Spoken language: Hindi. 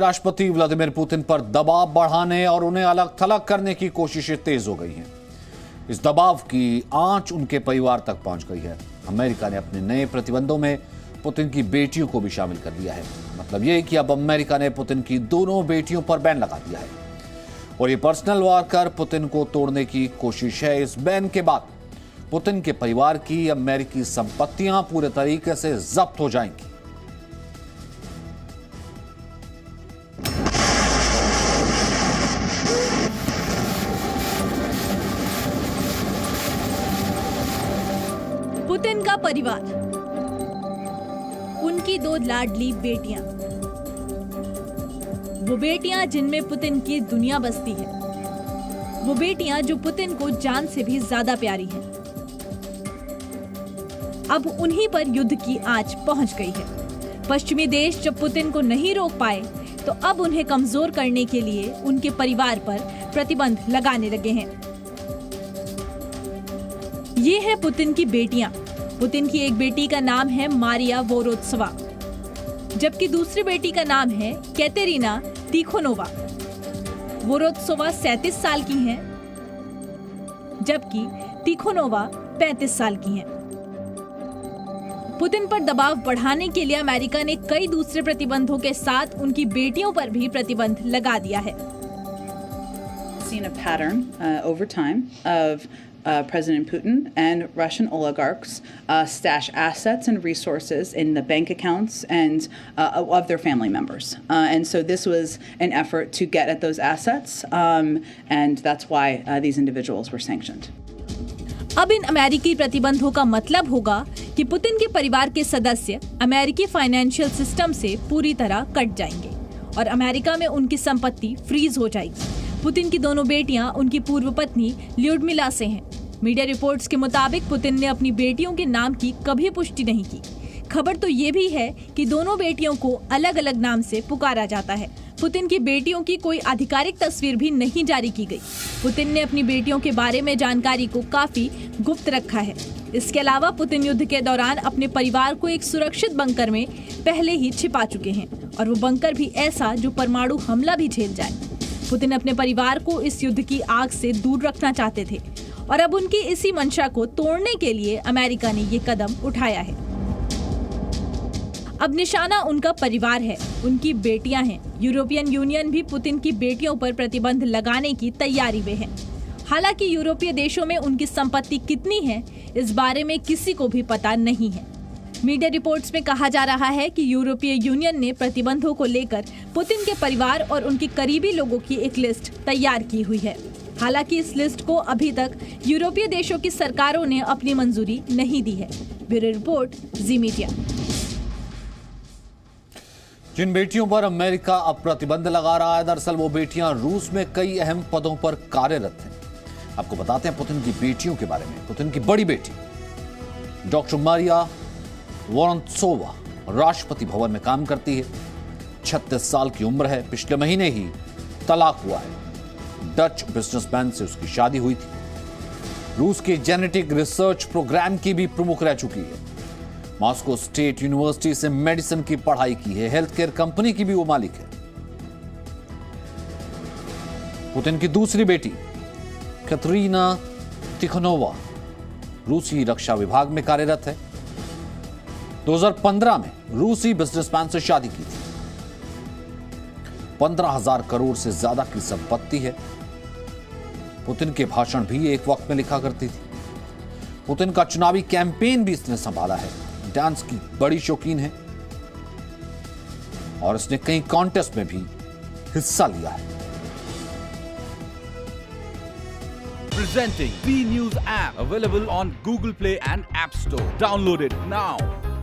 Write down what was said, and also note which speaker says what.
Speaker 1: राष्ट्रपति व्लादिमीर पुतिन पर दबाव बढ़ाने और उन्हें अलग थलग करने की कोशिशें तेज हो गई हैं। इस दबाव की आंच उनके परिवार तक पहुंच गई है। अमेरिका ने अपने नए प्रतिबंधों में पुतिन की बेटियों को भी शामिल कर लिया है। मतलब यह कि अब अमेरिका ने पुतिन की दोनों बेटियों पर बैन लगा दिया है और ये पर्सनल वार कर पुतिन को तोड़ने की कोशिश है। इस बैन के बाद पुतिन के परिवार की अमेरिकी संपत्तियां पूरे तरीके से जब्त हो जाएंगी।
Speaker 2: पुतिन का परिवार, उनकी दो लाडली बेटियां, वो बेटियां जिनमें पुतिन की दुनिया बसती है, वो बेटियां जो पुतिन को जान से भी ज्यादा प्यारी हैं। अब उन्हीं पर युद्ध की आंच पहुंच गई है। पश्चिमी देश जब पुतिन को नहीं रोक पाए तो अब उन्हें कमजोर करने के लिए उनके परिवार पर प्रतिबंध लगाने लगे हैं। ये है पुतिन की बेटियां। पुतिन की एक बेटी का नाम है मारिया वोरोत्सवा, जबकि दूसरी बेटी का नाम है कैटेरिना तिखोनोवा। वोरोत्सवा 37 साल की हैं, जबकि तिखोनोवा 35 साल की हैं। पुतिन पर दबाव बढ़ाने के लिए अमेरिका ने कई दूसरे प्रतिबंधों के साथ उनकी बेटियों पर भी प्रतिबंध लगा दिया है।
Speaker 3: Seen a pattern over time of President Putin and Russian oligarchs stash assets and resources in the bank accounts and of their family members. And so this was an effort to get at those assets, and that's why these individuals were sanctioned.
Speaker 2: अब इन अमेरिकी प्रतिबंधों का मतलब होगा कि पुतिन के परिवार के सदस्य अमेरिकी फाइनेंशियल सिस्टम से पूरी तरह कट जाएंगे और अमेरिका में उनकी संपत्ति फ्रीज हो जाएगी। पुतिन की दोनों बेटियां उनकी पूर्व पत्नी ल्यूडमिला से हैं। मीडिया रिपोर्ट्स के मुताबिक पुतिन ने अपनी बेटियों के नाम की कभी पुष्टि नहीं की। खबर तो ये भी है कि दोनों बेटियों को अलग अलग नाम से पुकारा जाता है। पुतिन की बेटियों की कोई आधिकारिक तस्वीर भी नहीं जारी की गई। पुतिन ने अपनी बेटियों के बारे में जानकारी को काफी गुप्त रखा है। इसके अलावा पुतिन युद्ध के दौरान अपने परिवार को एक सुरक्षित बंकर में पहले ही छिपा चुके हैं और वो बंकर भी ऐसा जो परमाणु हमला भी झेल जाए। पुतिन अपने परिवार को इस युद्ध की आग से दूर रखना चाहते थे और अब उनकी इसी मंशा को तोड़ने के लिए अमेरिका ने ये कदम उठाया है। अब निशाना उनका परिवार है, उनकी बेटियां हैं। यूरोपियन यूनियन भी पुतिन की बेटियों पर प्रतिबंध लगाने की तैयारी में है। हालांकि यूरोपीय देशों में उनकी संपत्ति कितनी है, इस बारे में किसी को भी पता नहीं है। मीडिया रिपोर्ट्स में कहा जा रहा है कि यूरोपीय यूनियन ने प्रतिबंधों को लेकर पुतिन के परिवार और उनके करीबी लोगों की एक लिस्ट तैयार की हुई है। हालांकि इस लिस्ट को अभी तक यूरोपीय देशों की सरकारों ने अपनी मंजूरी नहीं दी है। ब्यूरो रिपोर्ट, जी मीडिया।
Speaker 1: जिन बेटियों पर अमेरिका अब प्रतिबंध लगा रहा है, दरअसल वो बेटियां रूस में कई अहम पदों पर कार्यरत हैं। आपको बताते हैं पुतिन की बेटियों के बारे में। पुतिन की बड़ी बेटी डॉक्टर मारिया वोरोत्सोवा राष्ट्रपति भवन में काम करती है। 36 साल की उम्र है। पिछले महीने ही तलाक हुआ है। डच बिजनेसमैन से उसकी शादी हुई थी। रूस के जेनेटिक रिसर्च प्रोग्राम की भी प्रमुख रह चुकी है। मॉस्को स्टेट यूनिवर्सिटी से मेडिसिन की पढ़ाई की है। हेल्थ केयर कंपनी की भी वो मालिक है। पुतिन की दूसरी बेटी कैटेरिना तिखोनोवा रूसी रक्षा विभाग में कार्यरत है। 2015 में रूसी बिजनेसमैन से शादी की थी। 15,000 करोड़ से ज्यादा की संपत्ति है। पुतिन के भाषण भी एक वक्त में लिखा करती थी। पुतिन का चुनावी कैंपेन भी इसने संभाला है। डांस की बड़ी शौकीन है और इसने कई कॉन्टेस्ट में भी हिस्सा लिया है।
Speaker 4: Presenting B News app available on Google Play and App Store. Download it now.